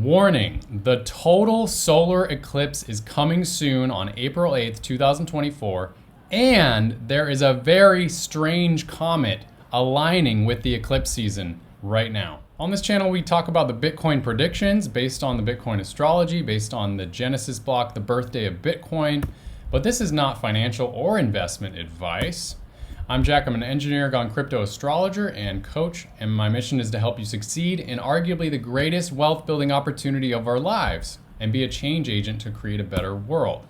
Warning, the total solar eclipse is coming soon on April 8th, 2024, and there is a very strange comet aligning with the eclipse season right now. On this channel, we talk about the Bitcoin predictions based on the Bitcoin astrology, based on the Genesis block, the birthday of Bitcoin, but this is not financial or investment advice. I'm Jack, I'm an engineer gone crypto astrologer and coach, and my mission is to help you succeed in arguably the greatest wealth building opportunity of our lives and be a change agent to create a better world.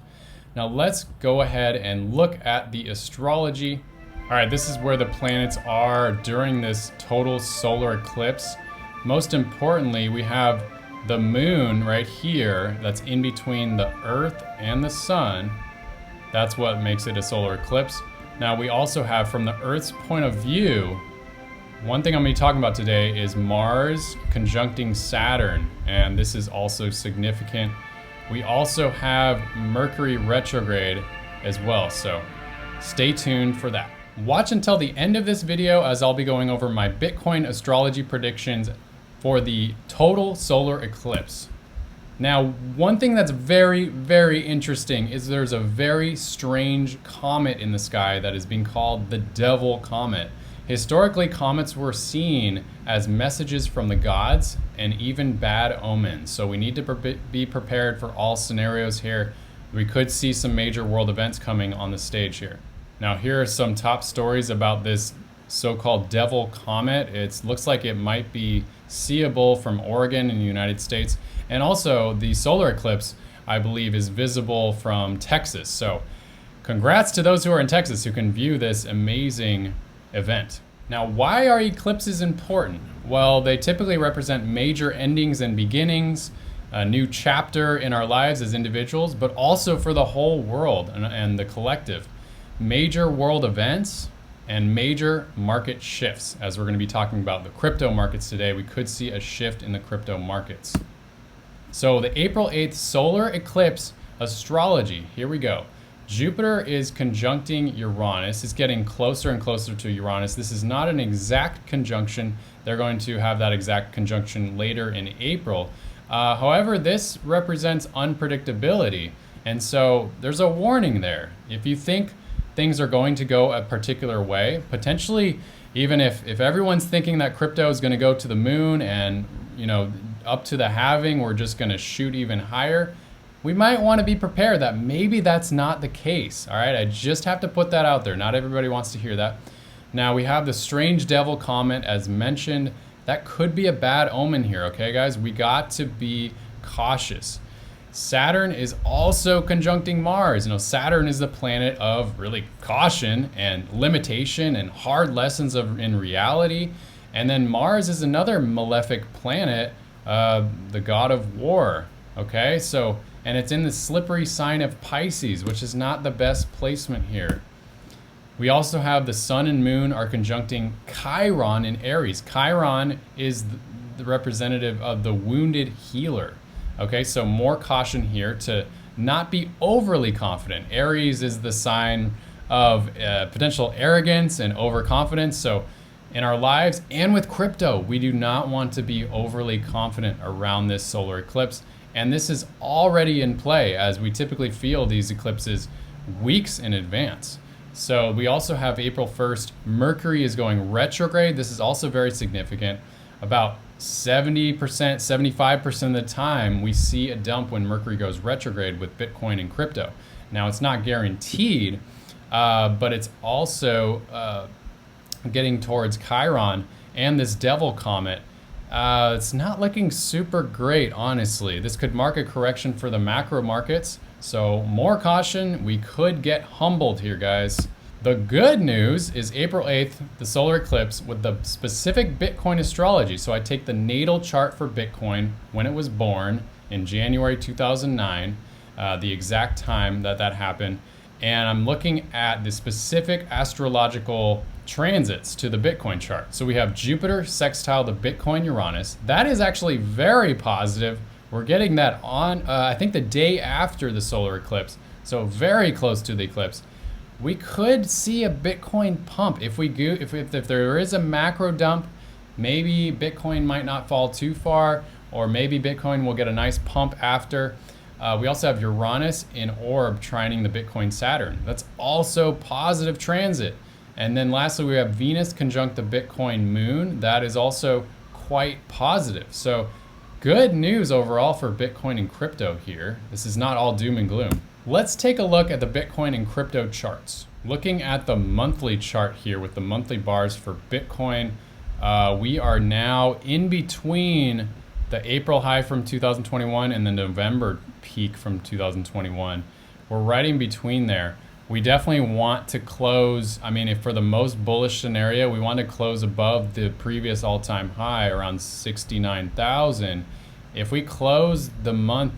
Now let's go ahead and look at the astrology. All right, this is where the planets are during this total solar eclipse. Most importantly, we have the moon right here that's in between the Earth and the sun. That's what makes it a solar eclipse. Now we also have, from the Earth's point of view, one thing I'm going to be talking about today is Mars conjuncting Saturn, and this is also significant. We also have Mercury retrograde as well, so stay tuned for that. Watch until the end of this video as I'll be going over my Bitcoin astrology predictions for the total solar eclipse. Now, one thing that's very, very interesting is there's a very strange comet in the sky that is being called the Devil Comet. Historically, comets were seen as messages from the gods and even bad omens. So we need to be prepared for all scenarios here. We could see some major world events coming on the stage here. Now, here are some top stories about this so-called Devil Comet. It looks like it might be seeable from Oregon in the United States. And also the solar eclipse, I believe, is visible from Texas. So congrats to those who are in Texas who can view this amazing event. Now, why are eclipses important? Well, they typically represent major endings and beginnings, a new chapter in our lives as individuals, but also for the whole world and the collective. Major world events and major market shifts. As we're going to be talking about the crypto markets today, we could see a shift in the crypto markets. So the April 8th solar eclipse astrology, here we go. Jupiter is conjuncting Uranus. It's getting closer and closer to Uranus. This is not an exact conjunction. They're going to have that exact conjunction later in April. However, this represents unpredictability. And so there's a warning there. If you think things are going to go a particular way, potentially even if everyone's thinking that crypto is going to go to the moon and, you know, up to the halving, we're just going to shoot even higher, we might want to be prepared that maybe that's not the case. All right, I just have to put that out there. Not everybody wants to hear that. Now we have the strange devil comet as mentioned. That could be a bad omen here, okay guys? We got to be cautious. Saturn is also conjuncting Mars. You know, Saturn is the planet of really caution and limitation and hard lessons in reality. And then Mars is another malefic planet, the god of war, okay? So, and it's in the slippery sign of Pisces, which is not the best placement here. We also have the sun and moon are conjuncting Chiron in Aries. Chiron is the representative of the wounded healer. Okay, so more caution here to not be overly confident. Aries is the sign of potential arrogance and overconfidence. So in our lives and with crypto, we do not want to be overly confident around this solar eclipse. And this is already in play as we typically feel these eclipses weeks in advance. So we also have April 1st, Mercury is going retrograde. This is also very significant. About 70%, 75% of the time, we see a dump when Mercury goes retrograde with Bitcoin and crypto. Now, it's not guaranteed, but it's also getting towards Chiron and this devil comet. It's not looking super great, honestly. This could mark a correction for the macro markets. So more caution, we could get humbled here, guys. The good news is April 8th, the solar eclipse with the specific Bitcoin astrology. So I take the natal chart for Bitcoin when it was born in January 2009, the exact time that happened. And I'm looking at the specific astrological transits to the Bitcoin chart. So we have Jupiter sextile the Bitcoin Uranus. That is actually very positive. We're getting that on, I think the day after the solar eclipse. So very close to the eclipse. We could see a Bitcoin pump if there is a macro dump. Maybe Bitcoin might not fall too far, or maybe Bitcoin will get a nice pump after. We also have Uranus in orb trining the Bitcoin Saturn. That's also positive transit. And then lastly, we have Venus conjunct the Bitcoin moon. That is also quite positive. So good news overall for Bitcoin and crypto here. This is not all doom and gloom. Let's take a look at the Bitcoin and crypto charts. Looking at the monthly chart here with the monthly bars for Bitcoin, we are now in between the April high from 2021 and the November peak from 2021. We're right in between there. We definitely want to close, I mean, if for the most bullish scenario, we want to close above the previous all-time high around 69,000. If we close the month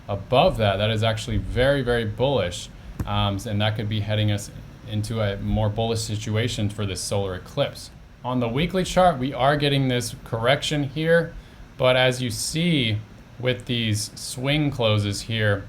above that, that is actually very, very bullish. And that could be heading us into a more bullish situation for this solar eclipse. On the weekly chart, we are getting this correction here, but as you see with these swing closes here,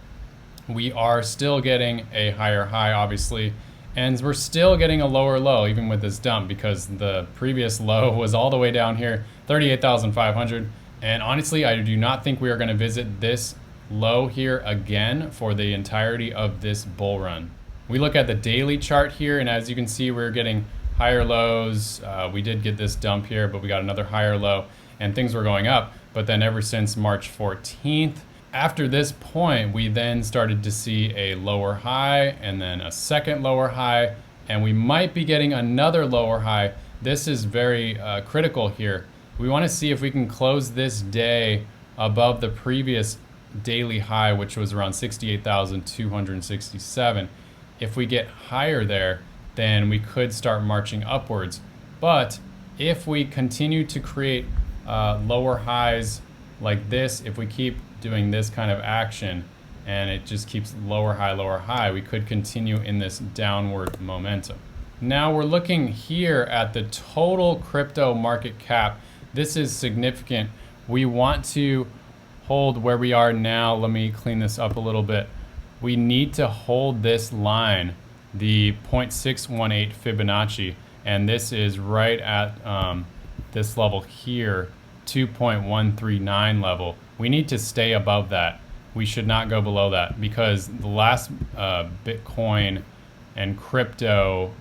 we are still getting a higher high, obviously, and we're still getting a lower low, even with this dump, because the previous low was all the way down here, 38,500. And honestly, I do not think we are going to visit this low here again for the entirety of this bull run. We look at the daily chart here, and as you can see, we're getting higher lows. We did get this dump here, but we got another higher low, and things were going up. But then ever since March 14th, after this point, we then started to see a lower high and then a second lower high, and we might be getting another lower high. This is very critical here. We want to see if we can close this day above the previous daily high, which was around 68,267. If we get higher there, then we could start marching upwards. But if we continue to create lower highs like this, if we keep doing this kind of action and it just keeps lower high, we could continue in this downward momentum. Now we're looking here at the total crypto market cap. This is significant. We want to hold where we are now. Let me clean this up a little bit. We need to hold this line, the 0.618 Fibonacci, and this is right at this level here, 2.139 level. We need to stay above that. We should not go below that, because the last Bitcoin and crypto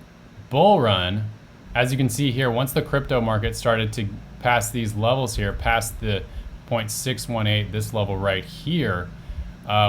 bull run, as you can see here, once the crypto market started to pass these levels here, past the 0.618, this level right here,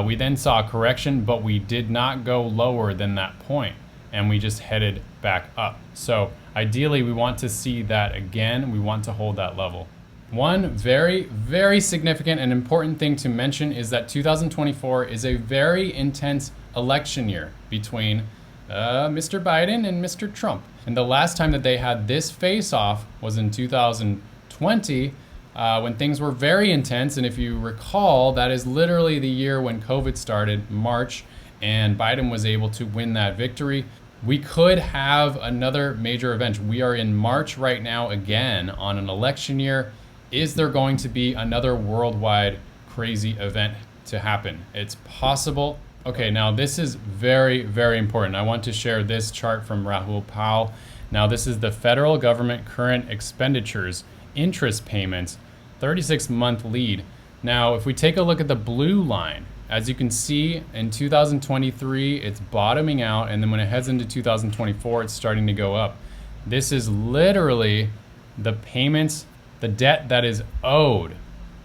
we then saw a correction, but we did not go lower than that point, and we just headed back up. So ideally, we want to see that again. We want to hold that level. One very, very significant and important thing to mention is that 2024 is a very intense election year between Mr. Biden and Mr. Trump. And the last time that they had this face-off was in 2020, when things were very intense. And if you recall, that is literally the year when COVID started, March, and Biden was able to win that victory. We could have another major event. We are in March right now again on an election year. Is there going to be another worldwide crazy event to happen? It's possible. Okay, now this is very, very important. I want to share this chart from Rahul Pal. Now this is the federal government current expenditures, interest payments, 36-month lead. Now, if we take a look at the blue line, as you can see in 2023, it's bottoming out, and then when it heads into 2024, it's starting to go up. This is literally the payments, the debt that is owed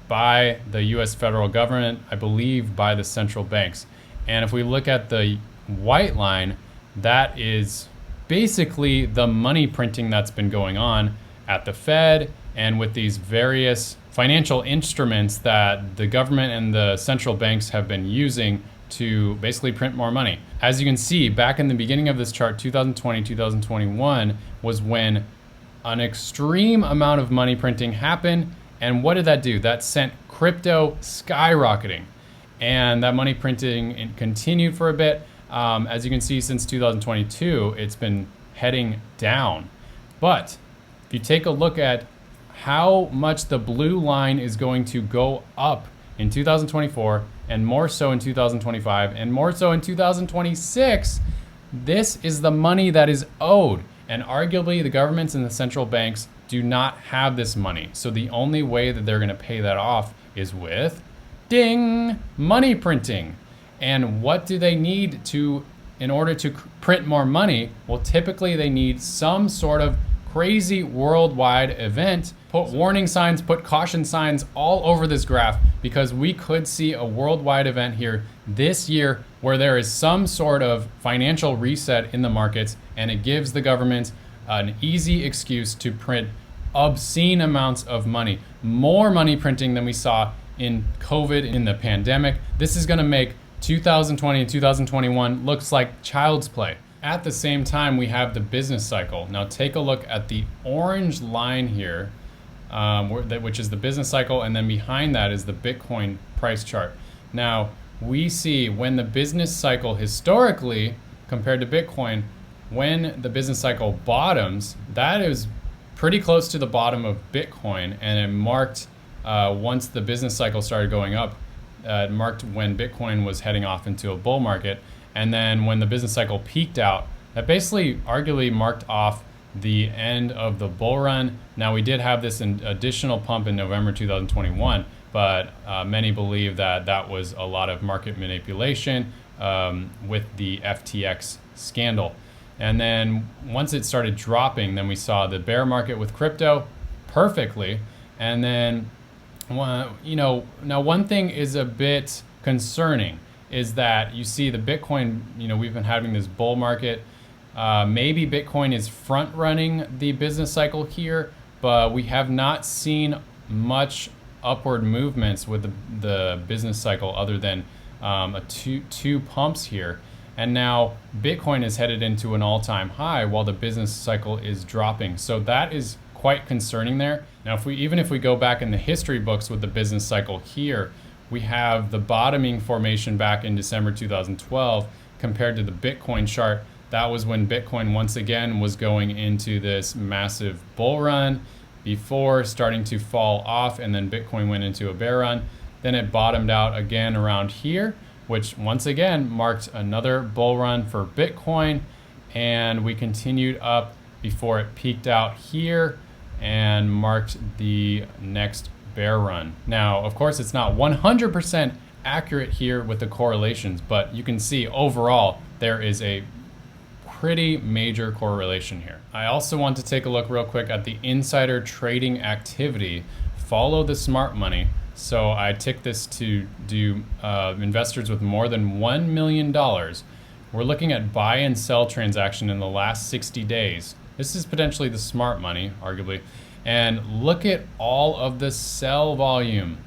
by the US federal government, I believe by the central banks. And if we look at the white line, that is basically the money printing that's been going on at the Fed and with these various financial instruments that the government and the central banks have been using to basically print more money. As you can see, back in the beginning of this chart, 2020, 2021 was when an extreme amount of money printing happened. And what did that do? That sent crypto skyrocketing. And that money printing continued for a bit. As you can see, since 2022, it's been heading down. But if you take a look at how much the blue line is going to go up in 2024, and more so in 2025, and more so in 2026, this is the money that is owed. And arguably, the governments and the central banks do not have this money. So the only way that they're going to pay that off is with, ding, money printing. And what do they need in order to print more money? Well, typically they need some sort of crazy worldwide event. Put warning signs, put caution signs all over this graph, because we could see a worldwide event here this year where there is some sort of financial reset in the markets, and it gives the government an easy excuse to print obscene amounts of money. More money printing than we saw in COVID, in the pandemic. This is gonna make 2020 and 2021 looks like child's play. At the same time, we have the business cycle. Now take a look at the orange line here, which is the business cycle, and then behind that is the Bitcoin price chart. Now we see when the business cycle historically compared to Bitcoin, when the business cycle bottoms, that is pretty close to the bottom of Bitcoin, and it marked once the business cycle started going up, it marked when Bitcoin was heading off into a bull market. And then when the business cycle peaked out, that basically arguably marked off the end of the bull run. Now we did have this additional pump in November 2021, but many believe that that was a lot of market manipulation with the FTX scandal. And then once it started dropping, then we saw the bear market with crypto perfectly. And then, now one thing is a bit concerning is that you see the Bitcoin, we've been having this bull market. Maybe Bitcoin is front running the business cycle here, but we have not seen much upward movements with the business cycle other than two pumps here. And now Bitcoin is headed into an all-time high while the business cycle is dropping. So that is quite concerning there. Now, even if we go back in the history books with the business cycle here, we have the bottoming formation back in December 2012 compared to the Bitcoin chart. That was when Bitcoin once again was going into this massive bull run before starting to fall off, and then Bitcoin went into a bear run. Then it bottomed out again around here, which once again marked another bull run for Bitcoin, and we continued up before it peaked out here and marked the next bear run. Now, of course, it's not 100% accurate here with the correlations, but you can see overall there is a pretty major correlation here. I also want to take a look real quick at the insider trading activity. Follow the smart money. So I tick this to do investors with more than $1 million. We're looking at buy and sell transaction in the last 60 days. This is potentially the smart money, arguably. And look at all of the sell volume.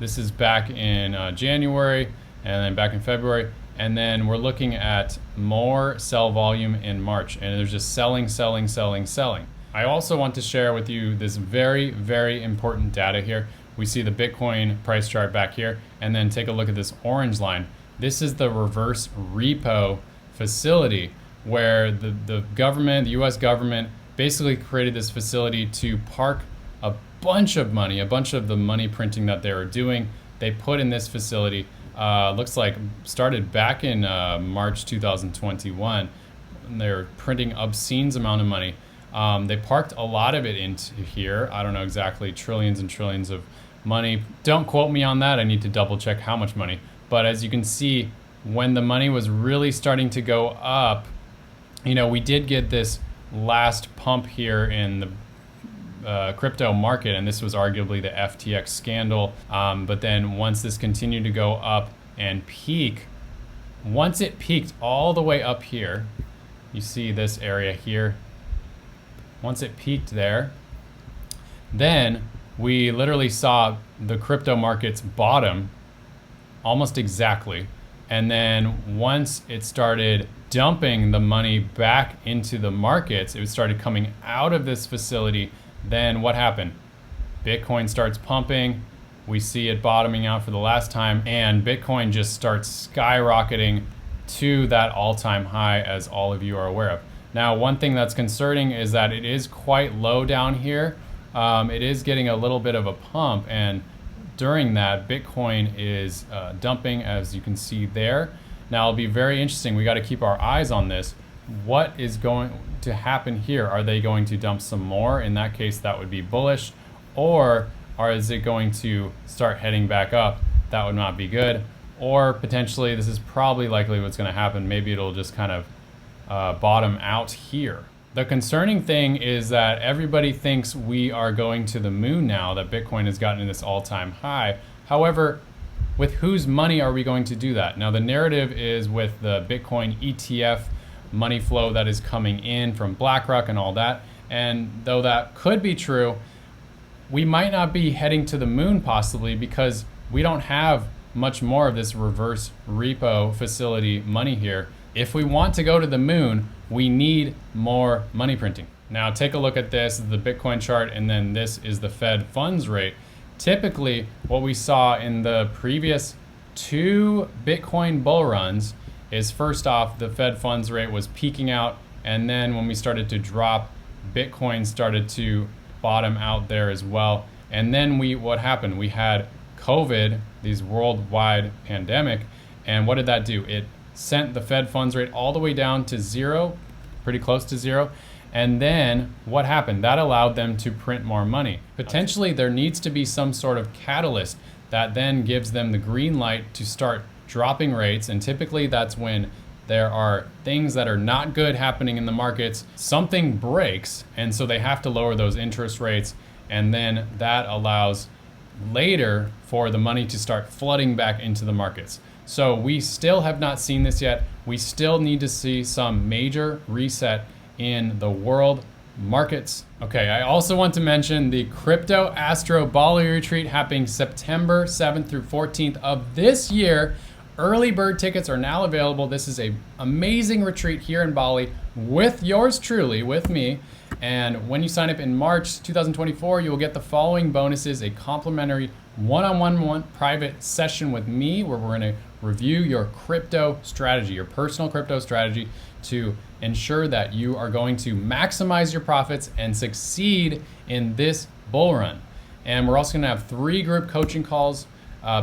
This is back in January and then back in February. And then we're looking at more sell volume in March. And there's just selling, selling, selling, selling. I also want to share with you this very, very important data here. We see the Bitcoin price chart back here, and then take a look at this orange line. This is the reverse repo facility where the government, the US government, basically created this facility to park a bunch of money, a bunch of the money printing that they were doing. They put in this facility, looks like started back in March 2021. They're printing obscene amount of money. They parked a lot of it into here. I don't know exactly, trillions and trillions of money. Don't quote me on that. I need to double check how much money. But as you can see, when the money was really starting to go up, we did get this last pump here in the crypto market, and this was arguably the FTX scandal. But then once this continued to go up and peak, once it peaked all the way up here, you see this area here. Once it peaked there, then we literally saw the crypto markets bottom almost exactly. And then once it started dumping the money back into the markets, it started coming out of this facility. Then what happened? Bitcoin starts pumping. We see it bottoming out for the last time, and Bitcoin just starts skyrocketing to that all-time high, as all of you are aware of. Now, one thing that's concerning is that it is quite low down here. It is getting a little bit of a pump, and during that, Bitcoin is dumping, as you can see there. Now, it'll be very interesting. We got to keep our eyes on this. What is going to happen here? Are they going to dump some more? In that case, that would be bullish. Or or is it going to start heading back up? That would not be good. Or potentially, this is probably likely what's going to happen. Maybe it'll just kind of bottom out here. The concerning thing is that everybody thinks we are going to the moon now, that Bitcoin has gotten to this all-time high. However, with whose money are we going to do that? Now, the narrative is with the Bitcoin ETF money flow that is coming in from BlackRock and all that. And though that could be true, we might not be heading to the moon possibly, because we don't have much more of this reverse repo facility money here. If we want to go to the moon, we need more money printing. Now take a look at this, the Bitcoin chart, and then this is the Fed funds rate. Typically, what we saw in the previous 2 Bitcoin bull runs is, first off, the Fed funds rate was peaking out, and then when we started to drop, Bitcoin started to bottom out there as well. And then what happened? We had COVID, these worldwide pandemic, and what did that do? It sent the Fed funds rate all the way down to 0, pretty close to 0. And then what happened? That allowed them to print more money. Potentially there needs to be some sort of catalyst that then gives them the green light to start dropping rates. And typically that's when there are things that are not good happening in the markets. Something breaks, and so they have to lower those interest rates. And then that allows later for the money to start flooding back into the markets. So we still have not seen this yet. We still need to see some major reset in the world markets. Okay, I also want to mention the Crypto Astro Bali Retreat happening September 7th through 14th of this year. Early bird tickets are now available. This is an amazing retreat here in Bali with yours truly, with me. And when you sign up in March 2024, you will get the following bonuses: a complimentary one-on-one private session with me, where we're going to review your crypto strategy, your personal crypto strategy, to ensure that you are going to maximize your profits and succeed in this bull run. And we're also going to have 3 group coaching calls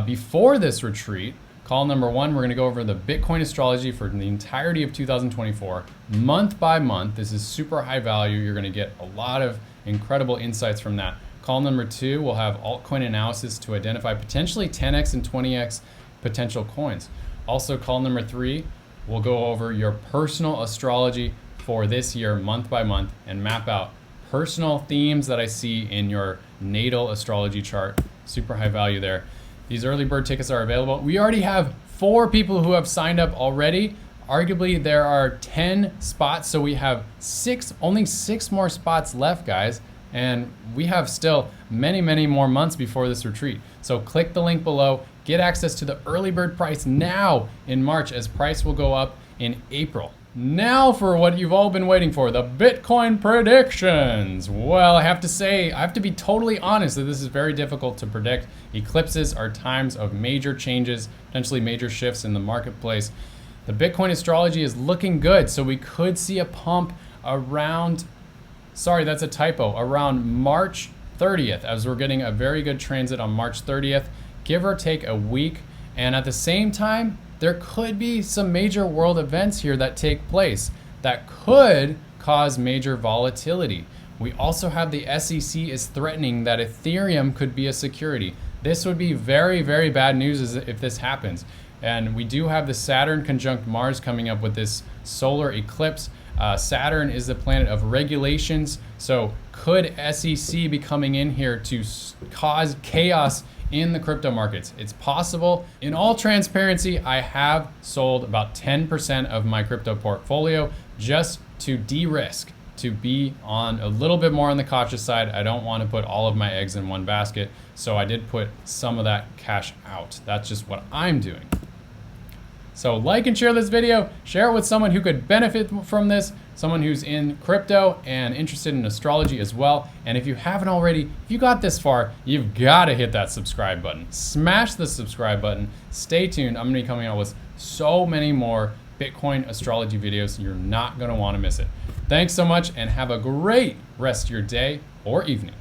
before this retreat. Call number 1, we're going to go over the Bitcoin astrology for the entirety of 2024, month by month. This is super high value. You're going to get a lot of incredible insights from that. Call number 2, we'll have altcoin analysis to identify potentially 10x and 20x potential coins. Also, call number 3, we'll go over your personal astrology for this year, month by month, and map out personal themes that I see in your natal astrology chart. Super high value there. These early bird tickets are available. We already have 4 people who have signed up already. Arguably, there are 10 spots, so we have only 6 more spots left, guys. And we have still many, many more months before this retreat. So click the link below, get access to the early bird price now in March, as price will go up in April. Now for what you've all been waiting for, the Bitcoin predictions. Well, I have to be totally honest that this is very difficult to predict. Eclipses are times of major changes, potentially major shifts in the marketplace. The Bitcoin astrology is looking good, so we could see a pump around, sorry, that's a typo, around March 30th, as we're getting a very good transit on March 30th, give or take a week. And at the same time, there could be some major world events here that take place that could cause major volatility. We also have the SEC is threatening that Ethereum could be a security. This would be very, very bad news if this happens. And we do have the Saturn conjunct Mars coming up with this solar eclipse. Saturn is the planet of regulations. So could SEC be coming in here to cause chaos in the crypto markets? It's possible. In all transparency, I have sold about 10% of my crypto portfolio just to de-risk, to be on a little bit more on the cautious side. I don't want to put all of my eggs in one basket. So I did put some of that cash out. That's just what I'm doing. So like and share this video, share it with someone who could benefit from this, someone who's in crypto and interested in astrology as well. And if you haven't already, if you got this far, you've got to hit that subscribe button. Smash the subscribe button. Stay tuned. I'm going to be coming out with so many more Bitcoin astrology videos. You're not going to want to miss it. Thanks so much and have a great rest of your day or evening.